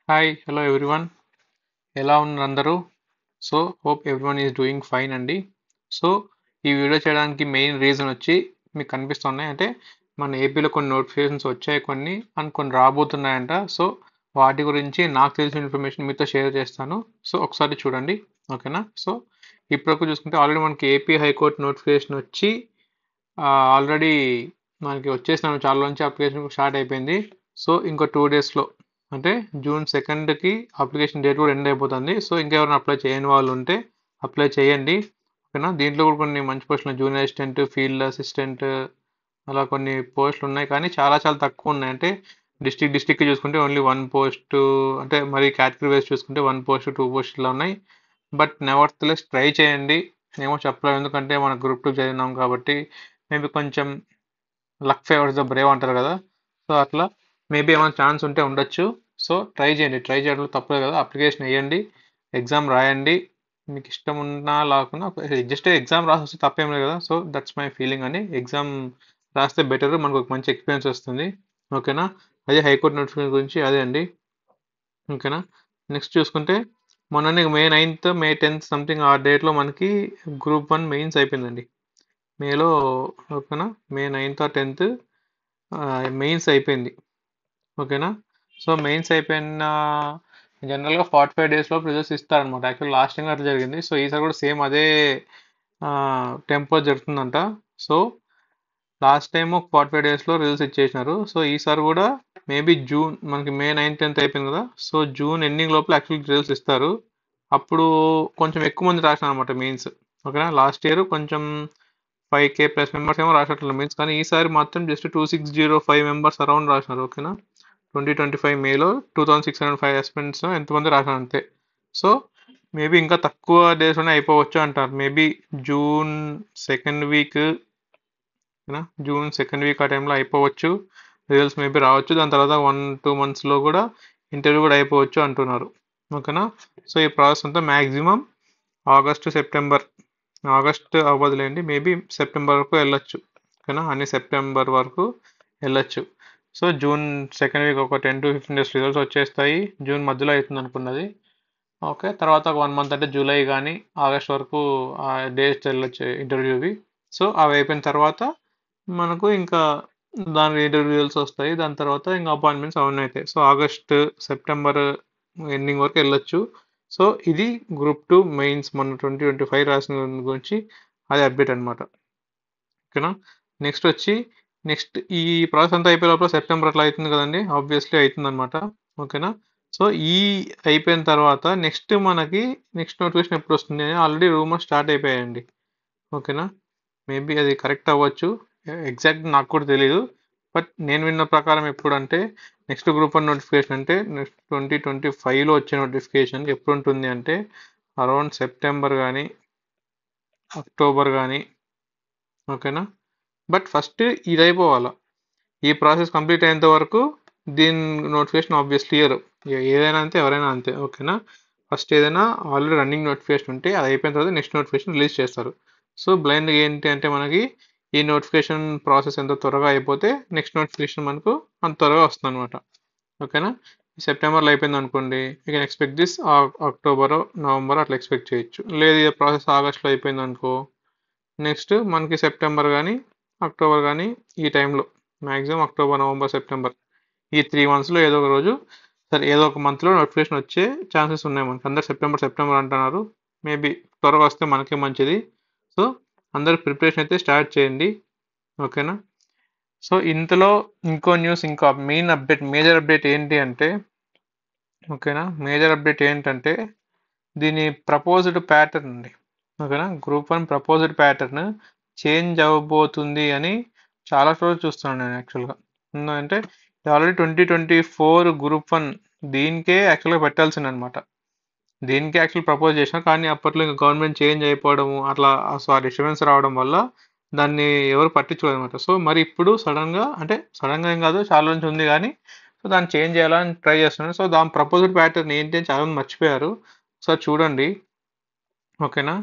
Hi hello everyone, ఎలా ఉన్నారు అందరూ? So hope everyone is doing fine అండి. సో ఈ వీడియో చేయడానికి మెయిన్ రీజన్ వచ్చి మీకు కనిపిస్తున్నాయి అంటే మన ఏపీలో కొన్ని నోటిఫికేషన్స్ వచ్చాయి, కొన్ని రాబోతున్నాయంట. సో వాటి గురించి నాకు తెలిసిన ఇన్ఫర్మేషన్ మీతో షేర్ చేస్తాను. సో ఒకసారి చూడండి, ఓకేనా? సో ఇప్పటివరకు చూసుకుంటే ఆల్రెడీ మనకి ఏపీ హైకోర్టు నోటిఫికేషన్ వచ్చి ఆల్రెడీ మనకి వచ్చేసిన చాలా నుంచి అప్లికేషన్ స్టార్ట్ అయిపోయింది. సో ఇంకో 2 డేస్లో అంటే జూన్ 2కి అప్లికేషన్ డేట్ కూడా ఎండ్ అయిపోతుంది. సో ఇంకెవరైనా అప్లై చేయని వాళ్ళు ఉంటే అప్లై చేయండి, ఓకేనా? దీంట్లో కూడా కొన్ని మంచి పోస్టులు, జూనియర్ అసిస్టెంట్, ఫీల్డ్ అసిస్టెంట్, అలా కొన్ని పోస్టులు ఉన్నాయి. కానీ చాలా చాలా తక్కువ ఉన్నాయి. అంటే డిస్టిక్కి చూసుకుంటే ఓన్లీ 1 పోస్ట్, అంటే మరి కేటగిరీ వైజ్ చూసుకుంటే 1 పోస్ట్ 2 పోస్ట్ ఇలా ఉన్నాయి. బట్ నెవర్త్ ట్రై చేయండి. ఏమో చెప్పలేము, ఎందుకంటే మన గ్రూప్ 2 చదివినాం కాబట్టి మేబీ కొంచెం లక్ ఫేవర్స్ ద బ్రేవ్ అంటారు కదా. సో అట్లా మేబీ ఏమైనా ఛాన్స్ ఉంటే ఉండొచ్చు. సో ట్రై చేయండి, ట్రై చేయడంలో తప్పలేదు కదా. అప్లికేషన్ వేయండి, ఎగ్జామ్ రాయండి. మీకు ఇష్టం ఉన్నా లేకున్నా జస్ట్ ఎగ్జామ్ రాసి వస్తే తప్పేం లేదు కదా. సో దట్స్ మై ఫీలింగ్ అండి. ఎగ్జామ్ రాస్తే బెటర్, మనకు ఒక మంచి ఎక్స్పీరియన్స్ వస్తుంది, ఓకేనా? అదే హైకోర్టు నోటిఫికేషన్ గురించి అదే అండి, ఓకేనా? నెక్స్ట్ చూసుకుంటే మొన్ననే మే 9th మే 10th సంథింగ్ ఆ డేట్లో మనకి గ్రూప్ 1 మెయిన్స్ అయిపోయిందండి, మేలో, ఓకేనా? మే 9th or 10th మెయిన్స్ అయిపోయింది, ఓకేనా? సో మెయిన్స్ అయిపోయిన జనరల్గా 45 డేస్లో రిజల్ట్స్ ఇస్తారనమాట. యాక్చువల్ లాస్ట్ టైం అట్లా జరిగింది. సో ఈసారి కూడా సేమ్ అదే టెంపో జరుగుతుందంట. సో లాస్ట్ టైం 45 డేస్లో రిజల్ట్స్ ఇచ్చేసినారు. సో ఈసారి కూడా మేబీ జూన్, మనకి మే 9th 10th అయిపోయింది కదా. సో జూన్ ఎండింగ్ లోపల యాక్చువల్ రిజల్ట్స్ ఇస్తారు. అప్పుడు కొంచెం ఎక్కువ మంది రాసినారు అనమాట మెయిన్స్, ఓకేనా? లాస్ట్ ఇయర్ కొంచెం 5K+ మెంబర్స్ ఏమో రాసినట్లు మీన్స్, కానీ ఈసారి మాత్రం జస్ట్ 2605 మెంబర్స్ అరౌండ్ రాసినారు, ఓకేనా? 2025 మేలో 2605 ఆస్పిరెంట్స్ ఎంతమంది రాసినారు అంతే. సో మేబీ ఇంకా తక్కువ డేస్లోనే అయిపోవచ్చు అంటారు. మేబీ జూన్ 2nd వీక్, ఓకేనా? జూన్ 2nd వీక్ ఆ టైంలో అయిపోవచ్చు, రిజల్ట్స్ మేబీ రావచ్చు. దాని తర్వాత 1-2 monthsలో కూడా ఇంటర్వ్యూ కూడా అయిపోవచ్చు అంటున్నారు, ఓకేనా? సో ఈ ప్రాసెస్ అంతా మ్యాక్సిమం ఆగస్ట్ అవ్వదులేండి, మేబీ సెప్టెంబర్ వరకు వెళ్ళొచ్చు, ఓకేనా? అన్ని సెప్టెంబర్ వరకు వెళ్ళొచ్చు. సో జూన్ 2nd వీక్ ఒక 10-15 days రిజల్ట్స్ వచ్చేస్తాయి. జూన్ మధ్యలో అవుతుంది అనుకున్నది, ఓకే. తర్వాత ఒక 1 month అంటే జూలై కానీ ఆగస్ట్ వరకు ఆ డేస్ వెళ్ళొచ్చు ఇంటర్వ్యూవి. సో అవి అయిపోయిన తర్వాత మనకు ఇంకా దాని ఇంటర్వ్యూ రిజల్ట్స్ వస్తాయి. దాని తర్వాత ఇంకా అపాయింట్మెంట్స్ అవన్నీ అవుతాయి. సో ఆగస్ట్ సెప్టెంబర్ ఎండింగ్ వరకు వెళ్ళొచ్చు. సో ఇది గ్రూప్ 2 మెయిన్స్ మన 2025 రాసిన గురించి అది అప్డేట్ అనమాట, ఓకేనా? నెక్స్ట్ ఈ ప్రాసెస్ అంతా అయిపోయే లోపల సెప్టెంబర్ అట్లా అవుతుంది కదండి, ఆబ్వియస్లీ అవుతుంది అనమాట, ఓకేనా? సో ఈ అయిపోయిన తర్వాత నెక్స్ట్ నోటిఫికేషన్ ఎప్పుడు వస్తుంది అని ఆల్రెడీ రూమర్ స్టార్ట్ అయిపోయాయండి, ఓకేనా? మేబీ అది కరెక్ట్ అవ్వచ్చు, ఎగ్జాక్ట్ నాకు కూడా తెలియదు. బట్ నేను విన్న ప్రకారం ఎప్పుడంటే నెక్స్ట్ గ్రూప్ 1 నోటిఫికేషన్ అంటే నెక్స్ట్ 2025లో వచ్చే నోటిఫికేషన్ ఎప్పుడు ఉంటుంది అంటే అరౌండ్ సెప్టెంబర్ కానీ అక్టోబర్ కానీ, ఓకేనా? బట్ ఫస్ట్ ఇది అయిపోవాలా, ఈ ప్రాసెస్ కంప్లీట్ అయ్యేంత వరకు దీని నోటిఫికేషన్ ఆబ్వియస్లీ ఇయర్, ఏదైనా అంతే ఎవరైనా అంతే, ఓకేనా? ఫస్ట్ ఏదైనా ఆల్రెడీ రన్నింగ్ నోటిఫికేషన్ ఉంటే అది అయిపోయిన తర్వాత నెక్స్ట్ నోటిఫికేషన్ రిలీజ్ చేస్తారు. సో బ్లైండ్గా ఏంటి అంటే మనకి ఈ నోటిఫికేషన్ ప్రాసెస్ ఎంత త్వరగా అయిపోతే నెక్స్ట్ నోటిఫికేషన్ మనకు అంత త్వరగా వస్తుంది అనమాట, ఓకేనా? సెప్టెంబర్లో అయిపోయింది అనుకోండి, you can expect this October November అట్లా ఎక్స్పెక్ట్ చేయొచ్చు. లేదు ఈ ప్రాసెస్ ఆగస్ట్లో అయిపోయింది అనుకో, నెక్స్ట్ మనకి సెప్టెంబర్ కానీ అక్టోబర్ కానీ ఈ టైంలో, మ్యాక్సిమం అక్టోబర్ నవంబర్ సెప్టెంబర్ ఈ 3 monthsలో ఏదో ఒక రోజు, సరే ఏదో ఒక మంత్లో నోటిఫికేషన్ వచ్చే ఛాన్సెస్ ఉన్నాయి. మనకి అందరు సెప్టెంబర్ అంటున్నారు, మేబీ త్వరగా వస్తే మనకే మంచిది. సో అందరు ప్రిపరేషన్ అయితే స్టార్ట్ చేయండి, ఓకేనా? సో ఇంతలో ఇంకో న్యూస్, ఇంకో మేజర్ అప్డేట్ ఏంటి అంటే, ఓకేనా, మేజర్ అప్డేట్ ఏంటంటే దీని ప్రపోజ్డ్ ప్యాటర్న్ అండి, ఓకేనా? గ్రూప్ 1 ప్రపోజ్డ్ ప్యాటర్న్ చేంజ్ అవ్వబోతుంది అని చాలా రోజులు చూస్తున్నాను నేను యాక్చువల్గా. ఎందుకంటే ఆల్రెడీ 2024 గ్రూప్ 1 దీనికే యాక్చువల్గా పెట్టాల్సింది అనమాట, దీనికే యాక్చువల్ ప్రపోజ్ చేసిన, కానీ అప్పట్లో ఇంకా గవర్నమెంట్ చేంజ్ అయిపోవడము అట్లా, సో ఆ డిస్టర్బెన్స్ రావడం వల్ల దాన్ని ఎవరు పట్టించుకోలేదు అనమాట. సో మరి ఇప్పుడు సడన్గా ఏం కాదు, చాలా నుంచి ఉంది కానీ, సో దాన్ని చేంజ్ చేయాలని ట్రై చేస్తున్నాను. సో దాని ప్రపోజ్డ్ ప్యాటర్న్ ఏంటి అని చాలా మంది మర్చిపోయారు. సో చూడండి, ఓకేనా?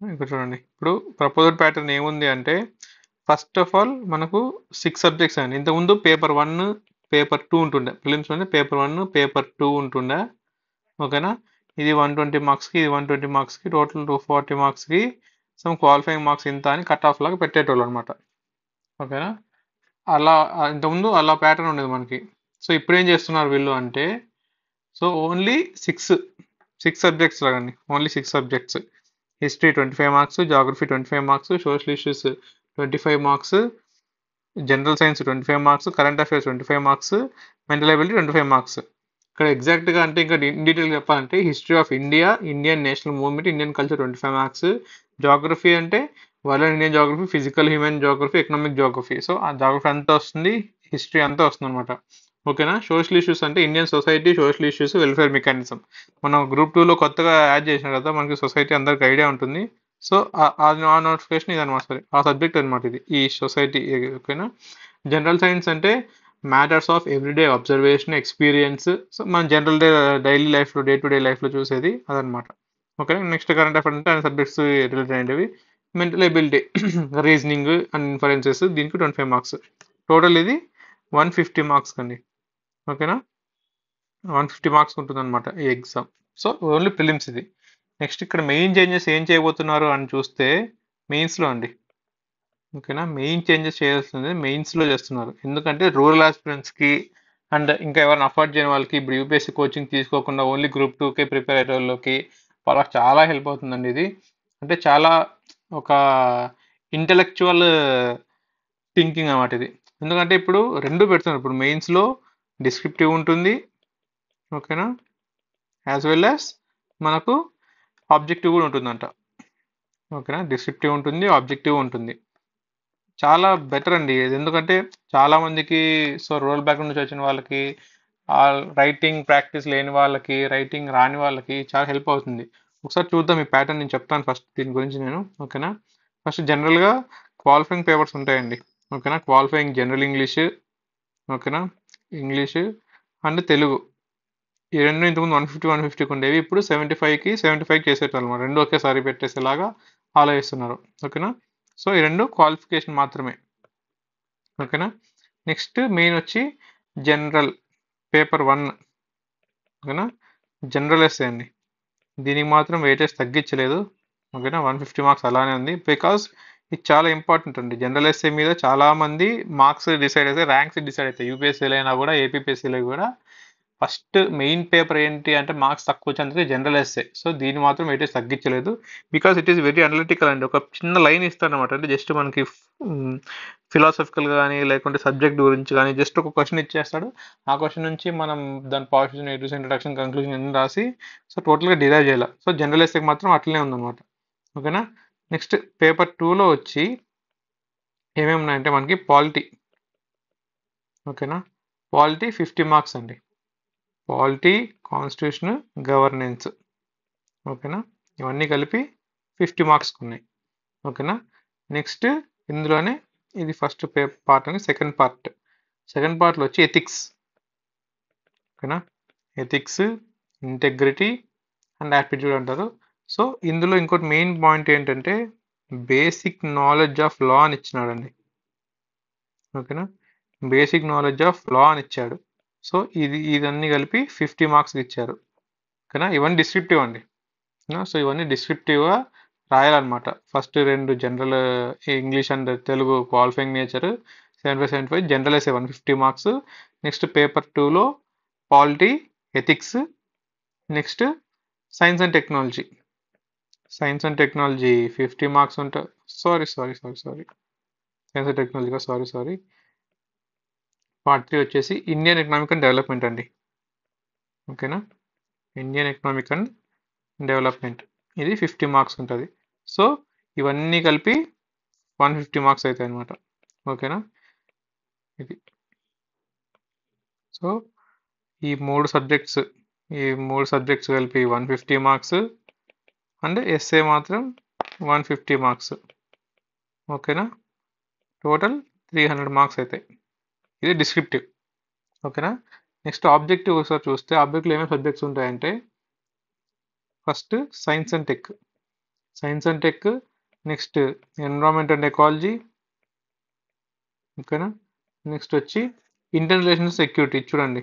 ఇక్కడ చూడండి, ఇప్పుడు ప్రపోజ్డ్ ప్యాటర్న్ ఏముంది అంటే ఫస్ట్ ఆఫ్ ఆల్ మనకు 6 సబ్జెక్ట్స్ అండి. ఇంతకుముందు పేపర్ 1 పేపర్ 2 ఉంటుండే. ప్రిలిమ్స్లోనే పేపర్ 1 పేపర్ 2 ఉంటుండే. ఓకేనా, ఇది 120 మార్క్స్కి, ఇది 120 మార్క్స్కి, టోటల్ 240 మార్క్స్కి సమ్ క్వాలిఫైయింగ్ మార్క్స్ ఇంత అని కట్ ఆఫ్ లాగా పెట్టేటోళ్ళు అనమాట. ఓకేనా, అలా ఇంతకుముందు అలా ప్యాటర్న్ ఉండేది మనకి. సో ఇప్పుడు ఏం చేస్తున్నారు వీళ్ళు అంటే, సో ఓన్లీ సిక్స్ సబ్జెక్ట్స్ లాగండి, only 6 subjects. History 25 marks, geography 25 marks, social issues 25 marks, general science 25 marks, current affairs 25 marks, mental ability 25 marks. ఇక్కడ ఎగ్జాక్ట్గా అంటే ఇంకా డీటెయిల్ చెప్పాలంటే history of India, Indian national movement, Indian culture 25 marks, geography అంటే world Indian geography, physical human geography, economic geography, so ఆ geography అంతా వస్తుంది, history అంతా వస్తుంది అనమాట. ఓకేనా, సోషల్ ఇష్యూస్ అంటే Indian society, social issues, welfare mechanism. మనం గ్రూప్ 2లో కొత్తగా యాడ్ చేసిన కదా, మనకి సొసైటీ అందరికి ఐడియా ఉంటుంది. సో ఆ నోటిఫికేషన్ ఇది అనమాట, సారీ ఆ సబ్జెక్ట్ అనమాట ఇది, ఈ సొసైటీ. ఓకేనా, జనరల్ సైన్స్ అంటే matters of everyday observation, experience, so మన జనరల్ డైలీ లైఫ్లో, డే టు డే లైఫ్లో చూసేది అదనమాట. ఓకే, నెక్స్ట్ కరెంట్ అఫైర్స్ అంటే సబ్జెక్ట్స్ రిలేటెడ్ అయినవి. Mental ability, reasoning and inferences, దీనికి 25 మార్క్స్. టోటల్ ఇది 150 మార్క్స్ అండి. ఓకేనా, 150 మార్క్స్ ఉంటుంది అనమాట ఈ ఎగ్జామ్. సో ఓన్లీ ప్రిలిమ్స్ ఇది. నెక్స్ట్ ఇక్కడ మెయిన్ చేంజెస్ ఏం చేయబోతున్నారు అని చూస్తే మెయిన్స్లో అండి. ఓకేనా, మెయిన్ చేంజెస్ చేయాల్సింది మెయిన్స్లో చేస్తున్నారు. ఎందుకంటే రూరల్ ఆస్పిరెంట్స్కి అండ్ ఇంకా ఎవరైనా అఫోర్డ్ చేయని వాళ్ళకి, ఇప్పుడు యూపీఎస్సీ కోచింగ్ తీసుకోకుండా ఓన్లీ గ్రూప్ 2కే ప్రిపేర్ అయ్యే వాళ్ళకి వాళ్ళకి చాలా హెల్ప్ అవుతుందండి ఇది. అంటే చాలా ఒక ఇంటలెక్చువల్ థింకింగ్ అన్నమాట ఇది. ఎందుకంటే ఇప్పుడు రెండు పెడుతున్నారు. ఇప్పుడు మెయిన్స్లో డిస్క్రిప్టివ్ ఉంటుంది, ఓకేనా, యాజ్ వెల్ యాజ్ మనకు ఆబ్జెక్టివ్ కూడా ఉంటుందంట. ఓకేనా, డిస్క్రిప్టివ్ ఉంటుంది, ఆబ్జెక్టివ్ ఉంటుంది. చాలా బెటర్ అండి ఇది. ఎందుకంటే చాలా మందికి, సో రూరల్ బ్యాక్గ్రౌండ్ నుంచి వచ్చిన వాళ్ళకి, ఆ రైటింగ్ ప్రాక్టీస్ లేని వాళ్ళకి, రైటింగ్ రాని వాళ్ళకి చాలా హెల్ప్ అవుతుంది. ఒకసారి చూద్దాం ఈ ప్యాటర్న్, నేను చెప్తాను ఫస్ట్ దీని గురించి నేను. ఓకేనా, ఫస్ట్ జనరల్గా క్వాలిఫైయింగ్ పేపర్స్ ఉంటాయండి. ఓకేనా, క్వాలిఫైయింగ్ జనరల్ ఇంగ్లీష్, ఓకేనా, ఇంగ్లీష్ అండ్ తెలుగు, ఈ రెండు ఇంతకుముందు 150 ఉండేవి, ఇప్పుడు 75 చేసేటారు అనమాట. రెండు ఒకేసారి పెట్టేసేలాగా ఆలోచిస్తున్నారు. ఓకేనా, సో ఈ రెండు క్వాలిఫికేషన్ మాత్రమే. ఓకేనా, నెక్స్ట్ మెయిన్ వచ్చి జనరల్ పేపర్ 1. ఓకేనా, జనరల్ ఎస్సే అండి, దీనికి మాత్రం వెయిటేజ్ తగ్గించలేదు. ఓకేనా, 150 మార్క్స్ అలానే ఉంది. బికాస్ ఇది చాలా ఇంపార్టెంట్ అండి. జనరల్ ఎస్సే మీద చాలా మంది మార్క్స్ డిసైడ్ అయితే, ర్యాంక్స్ డిసైడ్ అవుతాయి. యూపీఎస్సీలో అయినా కూడా, ఏపీపీఎస్సీలో కూడా ఫస్ట్ మెయిన్ పేపర్ ఏంటి అంటే మార్క్స్ తక్కువ వచ్చేందుకే జనరల్ ఎస్సే. సో దీన్ని మాత్రం వెయిటేజ్ తగ్గించలేదు, because it is very analytical అండి. ఒక చిన్న లైన్ ఇస్తారనమాట, అంటే జస్ట్ మనకి ఫిలాసఫికల్ కానీ లేకుంటే సబ్జెక్ట్ గురించి కానీ జస్ట్ ఒక క్వశ్చన్ ఇచ్చేస్తాడు. ఆ క్వశ్చన్ నుంచి మనం దాని పాజిటివ్, నెగిటివ్స్, ఇంట్రడక్షన్, కంక్లూజన్ అన్ని రాసి సో టోటల్గా డిరైవ్ చేయాలి. సో జనరల్ ఎస్సేకి మాత్రం అట్లనే ఉందన్నమాట. ఓకేనా, నెక్స్ట్ పేపర్ 2లో వచ్చి ఏమేమి ఉన్నాయంటే మనకి పాలిటీ. ఓకేనా, పాలిటీ 50 మార్క్స్ అండి. పాలిటీ, కాన్స్టిట్యూషన్, గవర్నెన్స్, ఓకేనా, ఇవన్నీ కలిపి 50 మార్క్స్ ఉన్నాయి. ఓకేనా, నెక్స్ట్ ఇందులోనే ఇది ఫస్ట్ పార్ట్ అని, సెకండ్ పార్ట్లో వచ్చి ఎథిక్స్. ఓకేనా, ఎథిక్స్, ఇంటెగ్రిటీ అండ్ యాప్టిట్యూడ్ అంటారు. సో ఇందులో ఇంకోటి మెయిన్ పాయింట్ ఏంటంటే బేసిక్ నాలెడ్జ్ ఆఫ్ లా అని ఇచ్చినాడండి. ఓకేనా, బేసిక్ నాలెడ్జ్ ఆఫ్ లా అని ఇచ్చాడు. సో ఇదన్నీ కలిపి 50 మార్క్స్ ఇచ్చారు. ఓకేనా, ఇవన్నీ డిస్క్రిప్టివ్ అండి. సో ఇవన్నీ డిస్క్రిప్టివ్గా రాయాలన్నమాట. ఫస్ట్ రెండు general English and Telugu qualifying nature 75 general essay 150 marks. Next paper 2లో polity, ethics, next science and technology 50 marks ఉంటాయి. సారీ సైన్స్ అండ్ టెక్నాలజీగా సారీ. పార్ట్ 3 వచ్చేసి ఇండియన్ ఎకనామిక్ అండ్ డెవలప్మెంట్ అండి. ఓకేనా, ఇండియన్ ఎకనామిక్ అండ్ డెవలప్మెంట్, ఇది 50 marks ఉంటుంది. So ఇవన్నీ కలిపి 150 మార్క్స్ అవుతాయి అనమాట. ఓకేనా, ఇది సో ఈ మూడు సబ్జెక్ట్స్ కలిపి 150 మార్క్స్ అండ్ ఎస్ఏ మాత్రం 150 మార్క్స్. ఓకేనా, టోటల్ 300 మార్క్స్ అవుతాయి. ఇది డిస్క్రిప్టివ్. ఓకేనా, నెక్స్ట్ ఆబ్జెక్టివ్ ఒకసారి చూస్తే ఆబ్జెక్టివ్లో ఏమేమి సబ్జెక్ట్స్ ఉంటాయంటే first science and tech, next environment and ecology. ఓకేనా, నెక్స్ట్ వచ్చి ఇంటర్నేషనల్ రిలేషన్స్ సెక్యూరిటీ చూడండి,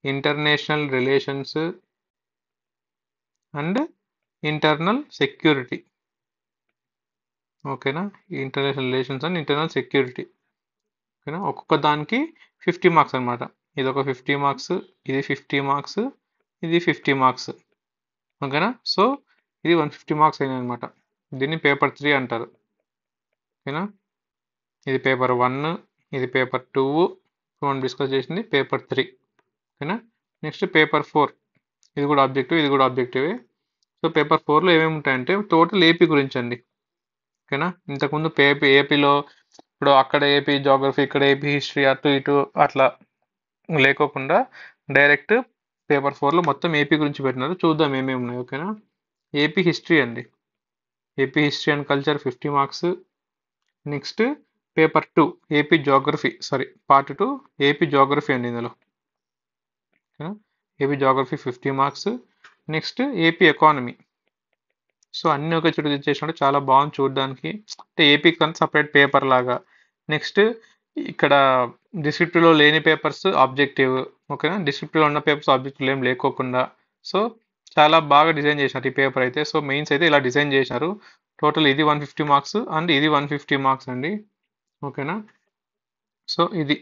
international relations and internal security. ఓకేనా, international relations and internal security. ఓకేనా, ఒక్కొక్క దానికి 50 మార్క్స్ అనమాట. ఇది ఒక 50 మార్క్స్, ఇది 50 మార్క్స్, ఇది 50 మార్క్స్. ఓకేనా, సో ఇది 150 మార్క్స్ అయినాయి అనమాట. దీన్ని పేపర్ 3 అంటారు. ఓకేనా, ఇది పేపర్ 1, ఇది పేపర్ 2, మనం డిస్కస్ చేసింది పేపర్ 3. ఓకేనా, నెక్స్ట్ పేపర్ 4, ఇది కూడా ఆబ్జెక్టివ్, ఇది కూడా ఆబ్జెక్టివే. సో పేపర్ 4లో ఏమేమి ఉంటాయంటే టోటల్ ఏపీ గురించి అండి. ఓకేనా, ఇంతకుముందు ఏపీలో ఇప్పుడు అక్కడ ఏపీ జాగ్రఫీ, ఇక్కడ ఏపీ హిస్టరీ, అటు ఇటు అట్లా లేకోకుండా డైరెక్ట్ పేపర్ 4లో మొత్తం ఏపీ గురించి పెట్టినారు. చూద్దాం ఏమేమి ఉన్నాయి. ఓకేనా, ఏపీ హిస్టరీ అండి, AP history and culture 50 marks. Next paper 2 AP geography, part 2 AP geography అండి ఇందులో. AP geography 50 marks. Next AP economy. So అన్ని ఒక చోట చేసినట్టు చాలా బాగుంది చూడడానికి, అంటే ఏపీ కానీ సపరేట్ పేపర్ లాగా. నెక్స్ట్ ఇక్కడ డిస్క్రిప్టివ్లో లేని పేపర్స్ ఆబ్జెక్టివ్. ఓకేనా, డిస్క్రిప్టివ్లో ఉన్న పేపర్స్ ఆబ్జెక్టివ్ ఏం లేకోకుండా సో చాలా బాగా డిజైన్ చేశారు ఈ పేపర్ అయితే. సో మెయిన్స్ అయితే ఇలా డిజైన్ చేశారు. టోటల్ ఇది 150 మార్క్స్ అండ్ ఇది 150 మార్క్స్ అండి. ఓకేనా, సో ఇది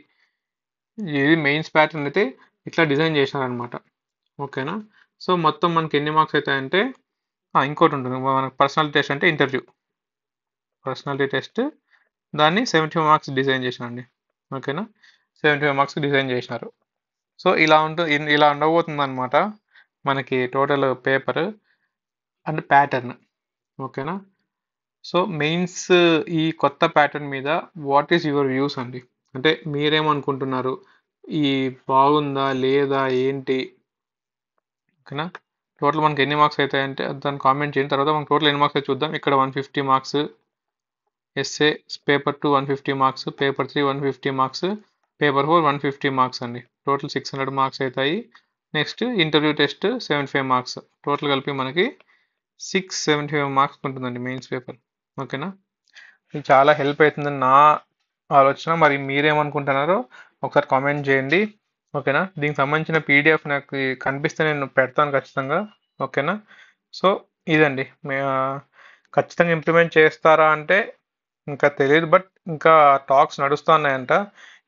మెయిన్స్ ప్యాటర్న్ అయితే ఇట్లా డిజైన్ చేశారనమాట. ఓకేనా, సో మొత్తం మనకి ఎన్ని మార్క్స్ అవుతాయంటే ఇంకోటి ఉంటుంది మనకు పర్సనాలిటీ టెస్ట్ అంటే ఇంటర్వ్యూ పర్సనాలిటీ టెస్ట్, దాన్ని 75 మార్క్స్ డిజైన్ చేశానండి. ఓకేనా, 75 మార్క్స్ డిజైన్ చేసినారు. సో ఇలా ఉండబోతుంది అనమాట మనకి టోటల్ పేపర్ అండ్ ప్యాటర్న్. ఓకేనా, సో మెయిన్స్ ఈ కొత్త ప్యాటర్న్ మీద వాట్ ఈస్ యువర్ వ్యూస్ అండి, అంటే మీరేమనుకుంటున్నారు, ఈ బాగుందా లేదా ఏంటి? ఓకేనా, టోటల్ మనకి ఎన్ని మార్క్స్ అవుతాయంటే దాన్ని కామెంట్ చేసిన తర్వాత మనకి టోటల్ ఎన్ని మార్క్స్ చూద్దాం. ఇక్కడ 150 marks, SA paper 2 150 marks, paper 3 150 marks, paper 4 150 marks అండి. టోటల్ 600 మార్క్స్ అవుతాయి. Next interview test 75 marks, total కలిపి మనకి 675 మార్క్స్ ఉంటుందండి మెయిన్స్ పేపర్. ఓకేనా, ఇది చాలా హెల్ప్ అవుతుందని నా ఆలోచన. మరి మీరేమనుకుంటున్నారో ఒకసారి కామెంట్ చేయండి. ఓకేనా, దీనికి సంబంధించిన పీడిఎఫ్ నాకు కనిపిస్తే నేను పెడతాను ఖచ్చితంగా. ఓకేనా, సో ఇదండి ఖచ్చితంగా ఇంప్లిమెంట్ చేస్తారా అంటే ఇంకా తెలియదు, బట్ ఇంకా టాక్స్ నడుస్తున్నాయంట.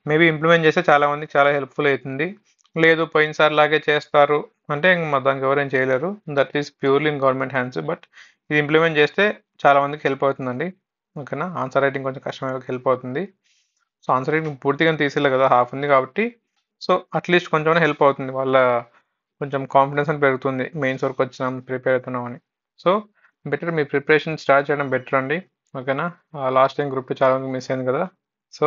మేబీ ఇంప్లిమెంట్ చేస్తే చాలా మందికి చాలా హెల్ప్ఫుల్ అవుతుంది. లేదు పోయినసారి లాగే చేస్తారు అంటే దానికి ఎవరేం చేయలేరు, that is purely in government hands. But ఇది ఇంప్లిమెంట్ చేస్తే చాలా మందికి హెల్ప్ అవుతుందండి. ఓకేనా, ఆన్సర్ రైటింగ్ కొంచెం కష్టమైన హెల్ప్ అవుతుంది. సో ఆన్సర్ రైటింగ్ పూర్తిగా తీసేలే కదా, హాఫ్ ఉంది కాబట్టి సో అట్లీస్ట్ కొంచెం హెల్ప్ అవుతుంది, వాళ్ళ కొంచెం కాన్ఫిడెన్స్ అని పెరుగుతుంది మెయిన్స్ వరకు వచ్చినాం ప్రిపేర్ అవుతున్నాం అని. సో బెటర్ మీ ప్రిపరేషన్ స్టార్ట్ చేయడం బెటర్ అండి. ఓకేనా, లాస్ట్ టైం గ్రూప్ చాలా మంది మిస్ అయింది కదా, సో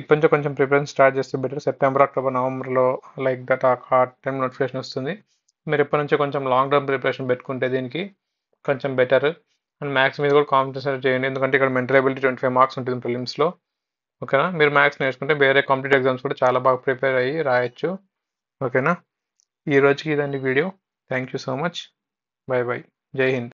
ఇప్పటి నుంచి కొంచెం ప్రిపరేషన్ స్టార్ట్ చేస్తే బెటర్. సెప్టెంబర్ అక్టోబర్ నవంబర్లో లైక్ దట్ ఆ టైం నోటిఫికేషన్ వస్తుంది. మీరు ఎప్పటి నుంచో కొంచెం లాంగ్ టర్మ్ ప్రిపరేషన్ పెట్టుకుంటే దీనికి కొంచెం బెటర్. అండ్ మ్యాథ్స్ మీద కూడా కాన్సన్ట్రేట్ చేయండి, ఎందుకంటే ఇక్కడ మెంటల్ ఎబిలిటీ 25 మార్క్స్ ఉంటుంది ప్రిలిమ్స్లో. ఓకేనా, మీరు మ్యాథ్స్ నేర్చుకుంటే వేరే కాంపిటేటివ్ ఎగ్జామ్స్ కూడా చాలా బాగా ప్రిపేర్ అయ్యి రాయొచ్చు. ఓకేనా, ఈ రోజుకి ఇదండి video. Thank you so much. By by. జై హింద్.